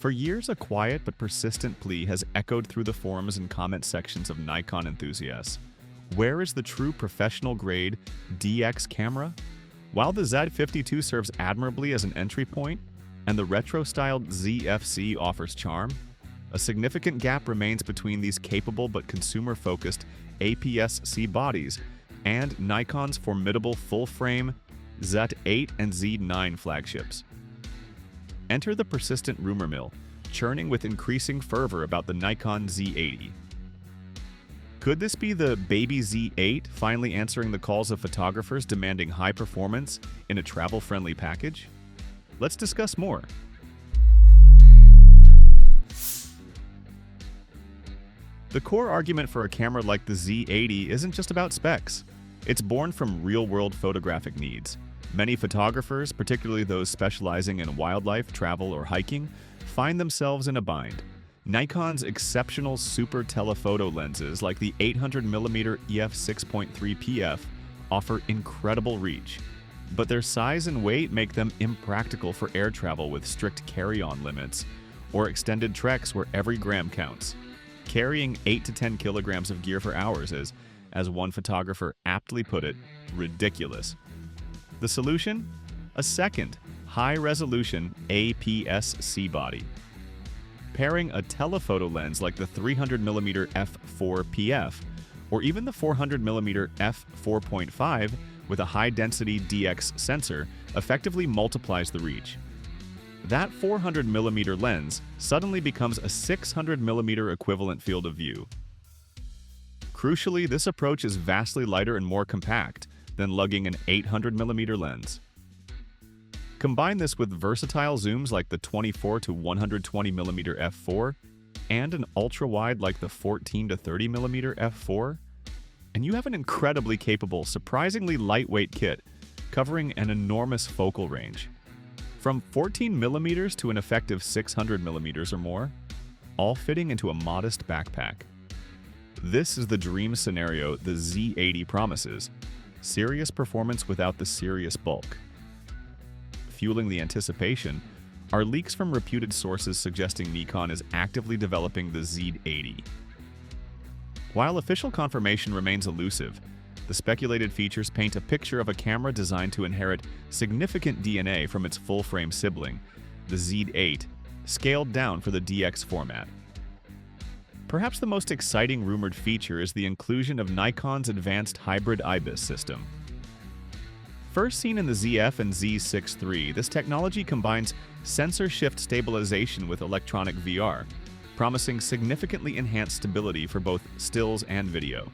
For years, a quiet but persistent plea has echoed through the forums and comment sections of Nikon enthusiasts. Where is the true professional-grade DX camera? While the Z50 II serves admirably as an entry point, and the retro-styled ZFC offers charm, a significant gap remains between these capable but consumer-focused APS-C bodies and Nikon's formidable full-frame Z8 and Z9 flagships. Enter the persistent rumor mill, churning with increasing fervor about the Nikon Z80. Could this be the baby Z8 finally answering the calls of photographers demanding high performance in a travel-friendly package? Let's discuss more. The core argument for a camera like the Z80 isn't just about specs. It's born from real-world photographic needs. Many photographers, particularly those specializing in wildlife, travel, or hiking, find themselves in a bind. Nikon's exceptional super telephoto lenses like the 800mm EF6.3 PF offer incredible reach, but their size and weight make them impractical for air travel with strict carry-on limits or extended treks where every gram counts. Carrying 8 to 10 kilograms of gear for hours is, as one photographer aptly put it, ridiculous. The solution? A second, high-resolution APS-C body. Pairing a telephoto lens like the 300mm f4 PF or even the 400mm f4.5 with a high-density DX sensor effectively multiplies the reach. That 400mm lens suddenly becomes a 600mm equivalent field of view. Crucially, this approach is vastly lighter and more compact than lugging an 800mm lens. Combine this with versatile zooms like the 24 to 120mm f4 and an ultra-wide like the 14 to 30mm f4, and you have an incredibly capable, surprisingly lightweight kit covering an enormous focal range. From 14mm to an effective 600mm or more, all fitting into a modest backpack. This is the dream scenario the Z80 promises: serious performance without the serious bulk. Fueling the anticipation are leaks from reputed sources suggesting Nikon is actively developing the Z80. While official confirmation remains elusive, the speculated features paint a picture of a camera designed to inherit significant DNA from its full-frame sibling, the Z8, scaled down for the DX format. Perhaps the most exciting rumored feature is the inclusion of Nikon's advanced hybrid IBIS system. First seen in the ZF and Z6 III, this technology combines sensor shift stabilization with electronic VR, promising significantly enhanced stability for both stills and video.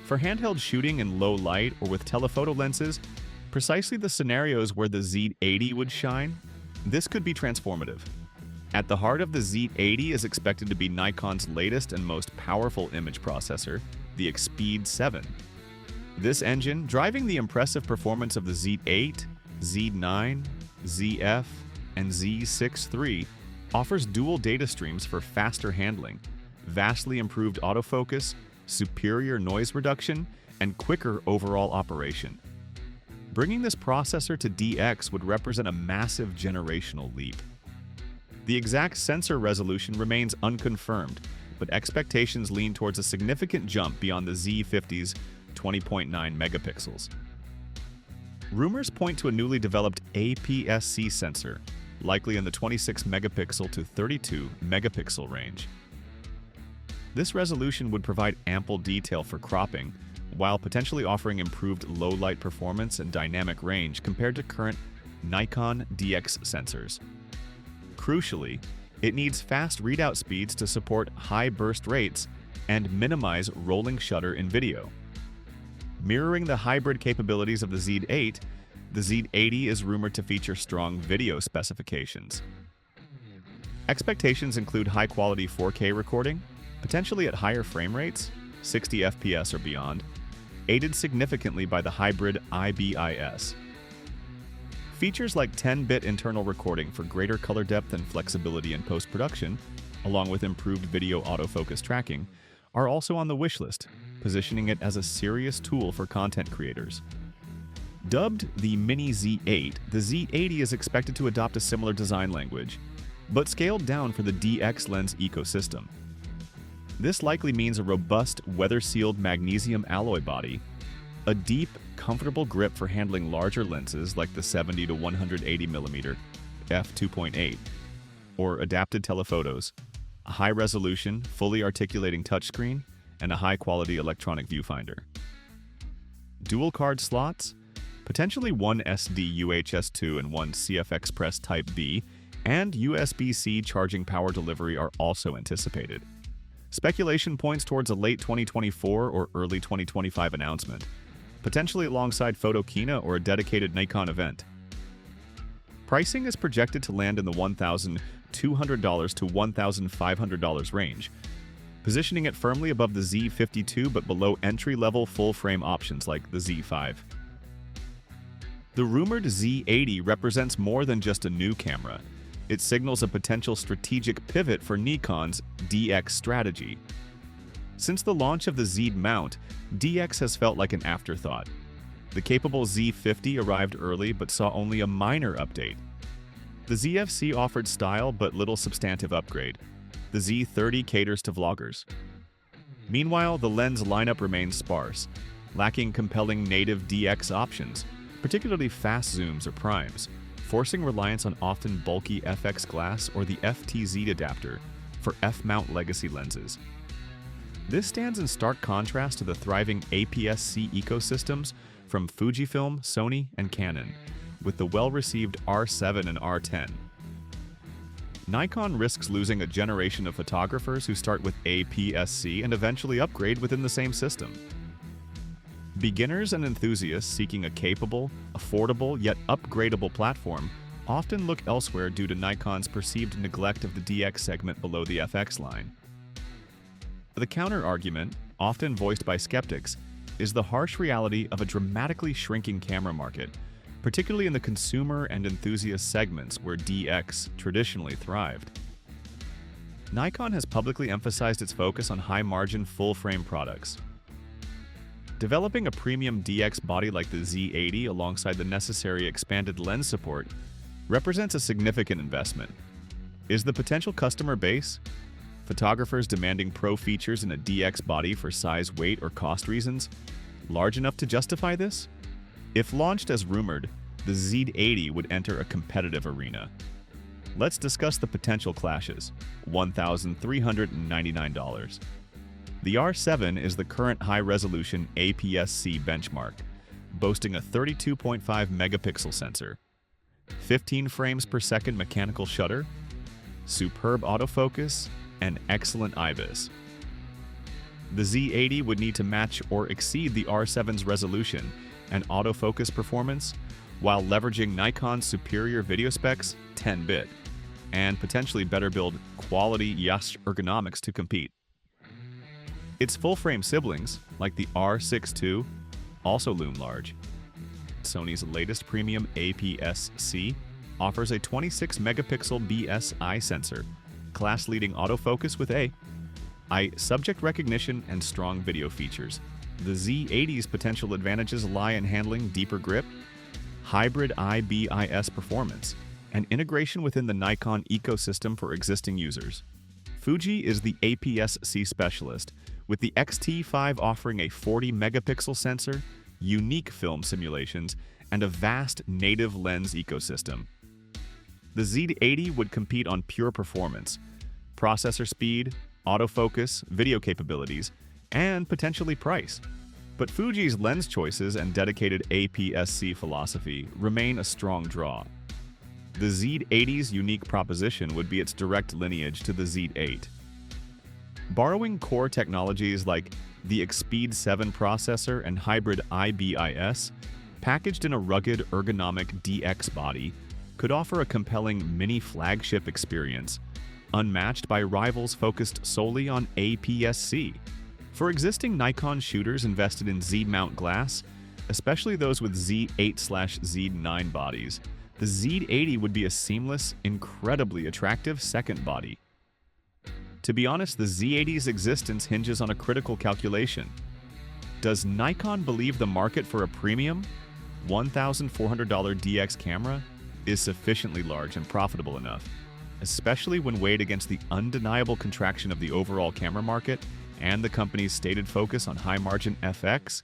For handheld shooting in low light or with telephoto lenses, precisely the scenarios where the Z80 would shine, this could be transformative. At the heart of the Z80 is expected to be Nikon's latest and most powerful image processor, the Expeed 7. This engine, driving the impressive performance of the Z8, Z9, ZF, and Z6 III, offers dual data streams for faster handling, vastly improved autofocus, superior noise reduction, and quicker overall operation. Bringing this processor to DX would represent a massive generational leap. The exact sensor resolution remains unconfirmed, but expectations lean towards a significant jump beyond the Z50's 20.9 megapixels. Rumors point to a newly developed APS-C sensor, likely in the 26 megapixel to 32 megapixel range. This resolution would provide ample detail for cropping, while potentially offering improved low-light performance and dynamic range compared to current Nikon DX sensors. Crucially, it needs fast readout speeds to support high burst rates and minimize rolling shutter in video. Mirroring the hybrid capabilities of the Z8, the Z80 is rumored to feature strong video specifications. Expectations include high-quality 4K recording, potentially at higher frame rates, 60 FPS or beyond, aided significantly by the hybrid IBIS. Features like 10-bit internal recording for greater color depth and flexibility in post-production, along with improved video autofocus tracking, are also on the wish list, positioning it as a serious tool for content creators. Dubbed the Mini Z8, the Z80 is expected to adopt a similar design language. but scaled down for the DX lens ecosystem. This likely means a robust, weather-sealed magnesium alloy body, a deep, comfortable grip for handling larger lenses like the 70 to 180mm f2.8, or adapted telephotos, a high-resolution, fully articulating touchscreen, and a high-quality electronic viewfinder. Dual card slots, potentially one SD UHS-2 and one CF Express Type-B, and USB-C charging power delivery are also anticipated. Speculation points towards a late 2024 or early 2025 announcement, potentially alongside Photokina or a dedicated Nikon event. Pricing is projected to land in the $1,200 to $1,500 range, positioning it firmly above the Z50 II but below entry-level full-frame options like the Z5. The rumored Z80 represents more than just a new camera. It signals a potential strategic pivot for Nikon's DX strategy. Since the launch of the Z mount, DX has felt like an afterthought. The capable Z50 arrived early but saw only a minor update. The ZFC offered style but little substantive upgrade. The Z30 caters to vloggers. Meanwhile, the lens lineup remains sparse, lacking compelling native DX options, particularly fast zooms or primes, forcing reliance on often bulky FX glass or the FTZ adapter for F-mount legacy lenses. This stands in stark contrast to the thriving APS-C ecosystems from Fujifilm, Sony, and Canon, with the well-received R7 and R10. Nikon risks losing a generation of photographers who start with APS-C and eventually upgrade within the same system. Beginners and enthusiasts seeking a capable, affordable, yet upgradable platform often look elsewhere due to Nikon's perceived neglect of the DX segment below the FX line. The counter-argument, often voiced by skeptics, is the harsh reality of a dramatically shrinking camera market, particularly in the consumer and enthusiast segments where DX traditionally thrived. Nikon has publicly emphasized its focus on high-margin, full-frame products. Developing a premium DX body like the Z80 alongside the necessary expanded lens support represents a significant investment. Is the potential customer base, photographers demanding pro features in a DX body for size, weight, or cost reasons, large enough to justify this? If launched as rumored, the Z80 would enter a competitive arena. Let's discuss the potential clashes. $1,399. The R7 is the current high-resolution APS-C benchmark, boasting a 32.5 megapixel sensor, 15 frames per second mechanical shutter, superb autofocus, and excellent IBIS. The Z80 would need to match or exceed the R7's resolution and autofocus performance while leveraging Nikon's superior video specs, 10-bit, and potentially better build quality Yash ergonomics to compete. Its full-frame siblings, like the R6 II, also loom large. Sony's latest premium APS-C offers a 26-megapixel BSI sensor, class-leading autofocus with AI subject recognition and strong video features. The Z80's potential advantages lie in handling deeper grip, hybrid IBIS performance, and integration within the Nikon ecosystem for existing users. Fuji is the APS-C specialist, with the X-T5 offering a 40-megapixel sensor, unique film simulations, and a vast native lens ecosystem. The Z80 would compete on pure performance, processor speed, autofocus, video capabilities, and potentially price. But Fuji's lens choices and dedicated APS-C philosophy remain a strong draw. The Z80's unique proposition would be its direct lineage to the Z8. Borrowing core technologies like the Expeed 7 processor and hybrid IBIS, packaged in a rugged, ergonomic DX body, could offer a compelling mini-flagship experience, unmatched by rivals focused solely on APS-C. For existing Nikon shooters invested in Z-mount glass, especially those with Z8/Z9 bodies, the Z80 would be a seamless, incredibly attractive second body. To be honest, the Z80's existence hinges on a critical calculation. Does Nikon believe the market for a premium, $1,400 DX camera is sufficiently large and profitable enough? especially when weighed against the undeniable contraction of the overall camera market and the company's stated focus on high-margin FX.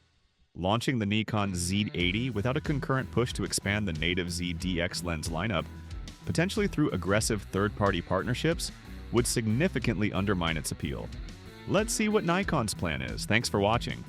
Launching the Nikon Z80 without a concurrent push to expand the native ZDX lens lineup, potentially through aggressive third-party partnerships, would significantly undermine its appeal. Let's see what Nikon's plan is. Thanks for watching.